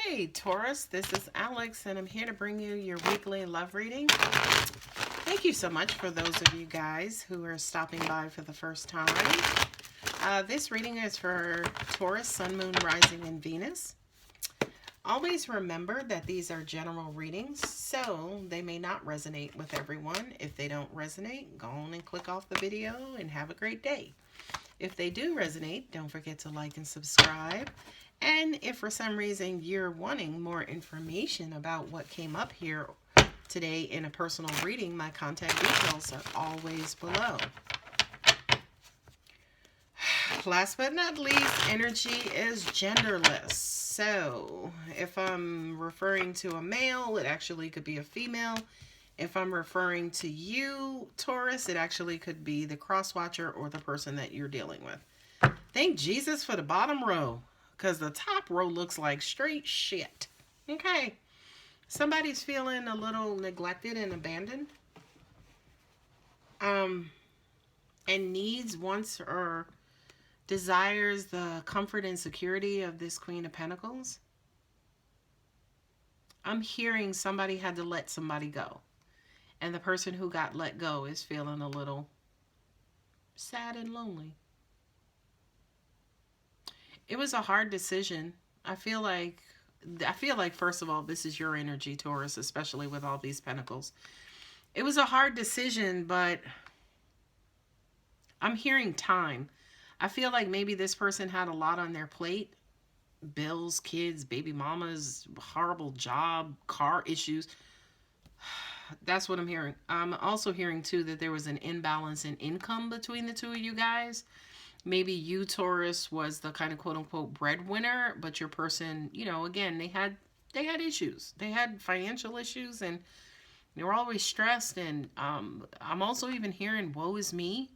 Hey Taurus, this is Alex and I'm here to bring you your weekly love reading. Thank you so much for those of you guys who are stopping by for the first time. This reading is for Taurus, Sun, Moon, Rising, and Venus. Always remember that these are general readings, so they may not resonate with everyone. If they don't resonate, go on and click off the video and have a great day. If they do resonate, don't forget to like and subscribe. And if for some reason you're wanting more information about what came up here today in a personal reading, my contact details are always below. Last but not least, energy is genderless. So if I'm referring to a male, it actually could be a female. If I'm referring to you, Taurus, it actually could be the cross-watcher or the person that you're dealing with. Thank Jesus for the bottom row, because the top row looks like straight shit. Okay. Somebody's feeling a little neglected and abandoned. And needs, wants, or desires the comfort and security of this Queen of Pentacles. I'm hearing somebody had to let somebody go. And the person who got let go is feeling a little sad and lonely. It was a hard decision. I feel like first of all, this is your energy, Taurus, especially with all these pentacles. It was a hard decision, but I'm hearing time. I feel like maybe this person had a lot on their plate. Bills, kids, baby mamas, horrible job, car issues. That's what I'm hearing. I'm also hearing, too, that there was an imbalance in income between the two of you guys. Maybe you, Taurus, was the kind of quote-unquote breadwinner, but your person, you know, again, they had issues. They had financial issues, and they were always stressed. And I'm also even hearing, woe is me.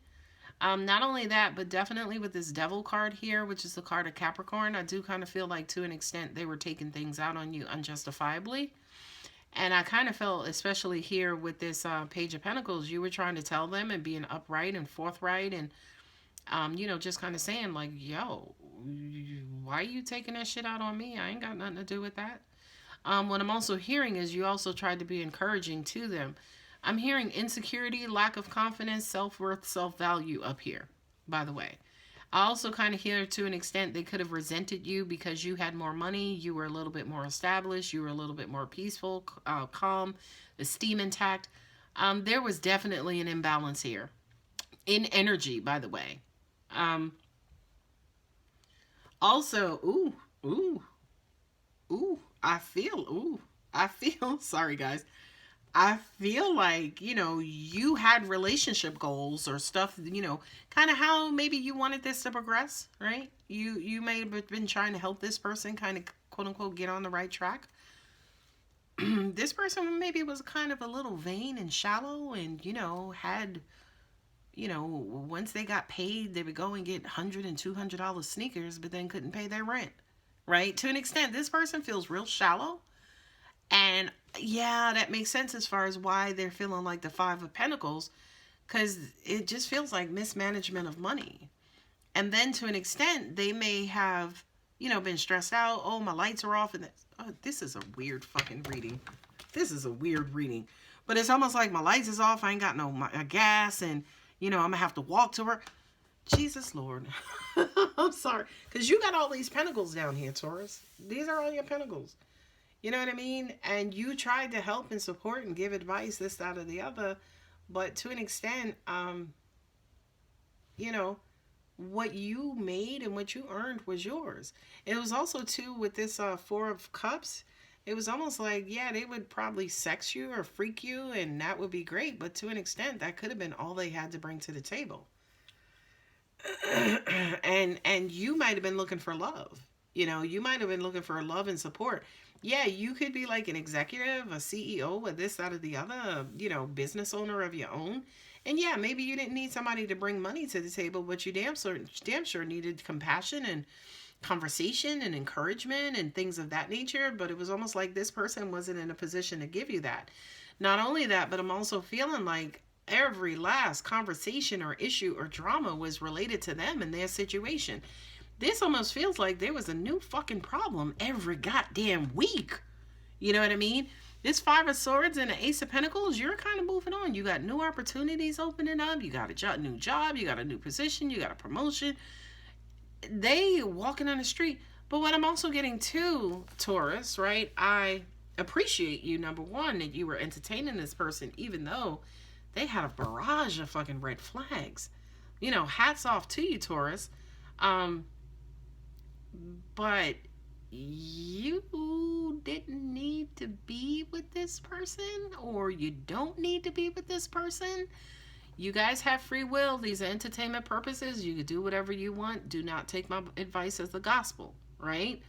Not only that, but definitely with this devil card here, which is the card of Capricorn, I do kind of feel like to an extent they were taking things out on you unjustifiably. And I kind of felt, especially here with this Page of Pentacles, you were trying to tell them and being upright and forthright and you know, just kind of saying like, yo, why are you taking that shit out on me? I ain't got nothing to do with that. What I'm also hearing is you also tried to be encouraging to them. I'm hearing insecurity, lack of confidence, self-worth, self-value up here, by the way. I also kind of hear to an extent they could have resented you because you had more money, you were a little bit more established, you were a little bit more peaceful, calm, esteem intact. There was definitely an imbalance here. In energy, by the way. Also, I feel, sorry guys. I feel like, you know, you had relationship goals or stuff, you know, kind of how maybe you wanted this to progress, right? You may have been trying to help this person kind of, quote unquote, get on the right track. This person maybe was kind of a little vain and shallow and, you know, had, you know, once they got paid, they would go and get $100 and $200 sneakers, but then couldn't pay their rent, right? To an extent, this person feels real shallow. And yeah, that makes sense as far as why they're feeling like the Five of Pentacles, because it just feels like mismanagement of money. And then to an extent, they may have, you know, been stressed out. Oh, my lights are off. And this is a weird fucking reading. This is a weird reading. But it's almost like my lights is off. I ain't got no gas and, you know, I'm going to have to walk to work. Jesus, Lord. I'm sorry. Because you got all these pentacles down here, Taurus. These are all your pentacles. You know what I mean? And you tried to help and support and give advice, this, that, or the other. But to an extent, you know, what you made and what you earned was yours. It was also, too, with this Four of Cups, it was almost like, yeah, they would probably sex you or freak you, and that would be great. But to an extent, that could have been all they had to bring to the table. and you might have been looking for love. You know, you might have been looking for love and support. Yeah, you could be like an executive, a CEO, or this, that, or the other, you know, business owner of your own. And yeah, maybe you didn't need somebody to bring money to the table, but you damn sure needed compassion and conversation and encouragement and things of that nature. But it was almost like this person wasn't in a position to give you that. Not only that, but I'm also feeling like every last conversation or issue or drama was related to them and their situation. This almost feels like there was a new fucking problem every goddamn week. You know what I mean? This Five of Swords and the Ace of Pentacles, you're kind of moving on. You got new opportunities opening up. You got a new job. You got a new position. You got a promotion. They walking on the street. But what I'm also getting too, Taurus, right? I appreciate you, number one, that you were entertaining this person, even though they had a barrage of fucking red flags. You know, hats off to you, Taurus. But you didn't need to be with this person, or you don't need to be with this person. You guys have free will. These are entertainment purposes. You can do whatever you want. Do not take my advice as the gospel, right?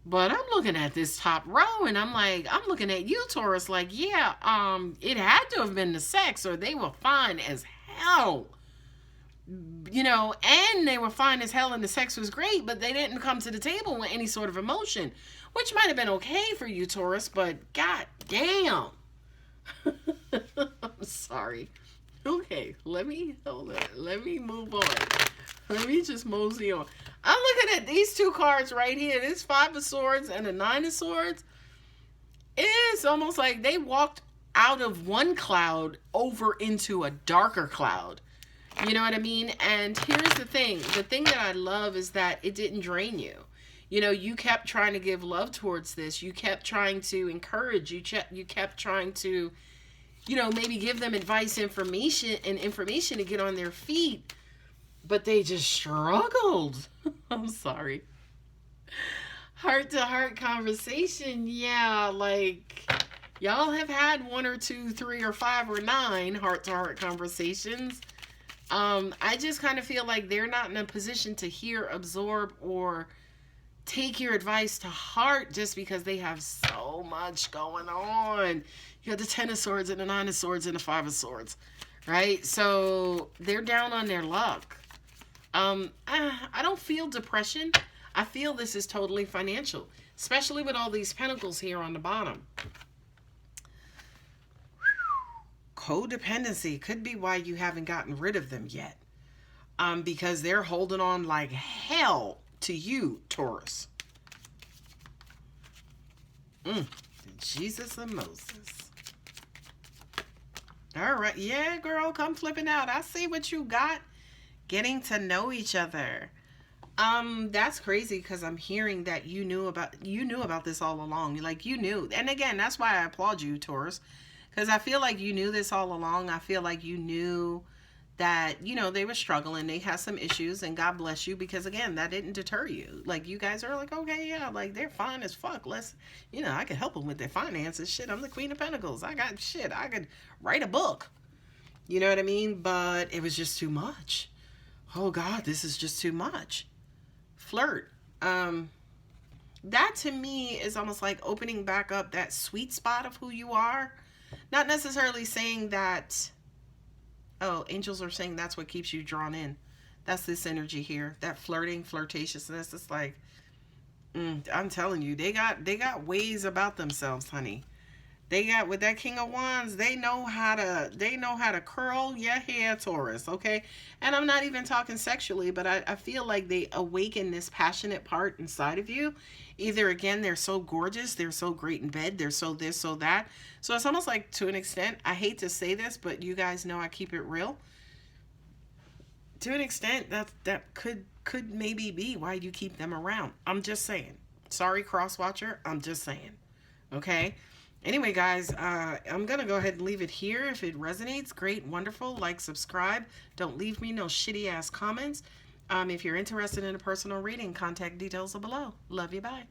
But I'm looking at this top row and I'm looking at you, Taurus, like, yeah, it had to have been the sex, or they were fine as hell. You know, and they were fine as hell and the sex was great, but they didn't come to the table with any sort of emotion, which might have been okay for you, Taurus, but god damn. I'm sorry. Okay, let me move on. Let me just mosey on. I'm looking at these two cards right here. This Five of Swords and the Nine of Swords. It's almost like they walked out of one cloud over into a darker cloud. You know what I mean? And here's the thing. The thing that I love is that it didn't drain you. You know, you kept trying to give love towards this. You kept trying to encourage. You kept trying to, you know, maybe give them advice, information to get on their feet. But they just struggled. I'm sorry. Heart-to-heart conversation. Yeah, like, y'all have had 1 or 2, 3 or 5 or 9 heart-to-heart conversations. I just kind of feel like they're not in a position to hear, absorb, or take your advice to heart just because they have so much going on. You got the 10 of Swords and the 9 of Swords and the 5 of Swords, right? So they're down on their luck. I don't feel depression. I feel this is totally financial, especially with all these pentacles here on the bottom. Codependency could be why you haven't gotten rid of them yet. Because they're holding on like hell to you, Taurus. Jesus and Moses. All right. Yeah, girl, come flipping out. I see what you got. Getting to know each other. That's crazy because I'm hearing that you knew about this all along. Like, you knew. And again, that's why I applaud you, Taurus. Because I feel like you knew this all along. I feel like you knew that, you know, they were struggling. They had some issues, and God bless you, because again, that didn't deter you. Like, you guys are like, okay, yeah, like, they're fine as fuck. Let's, you know, I could help them with their finances. Shit, I'm the Queen of Pentacles. I got shit. I could write a book. You know what I mean? But it was just too much. Oh God, this is just too much. Flirt. That to me is almost like opening back up that sweet spot of who you are. Not necessarily saying that, oh, angels are saying that's what keeps you drawn in. That's this energy here. That flirting, flirtatiousness. It's like, I'm telling you, they got ways about themselves, honey. They got, with that King of Wands, they know how to curl your hair, Taurus, okay? And I'm not even talking sexually, but I feel like they awaken this passionate part inside of you. Either, again, they're so gorgeous, they're so great in bed, they're so this, so that. So it's almost like, to an extent, I hate to say this, but you guys know I keep it real. To an extent, that could maybe be why you keep them around. I'm just saying. Sorry, cross-watcher, I'm just saying. Okay? Anyway, guys, I'm going to go ahead and leave it here. If it resonates, great, wonderful. Like, subscribe. Don't leave me no shitty-ass comments. If you're interested in a personal reading, contact details are below. Love you, bye.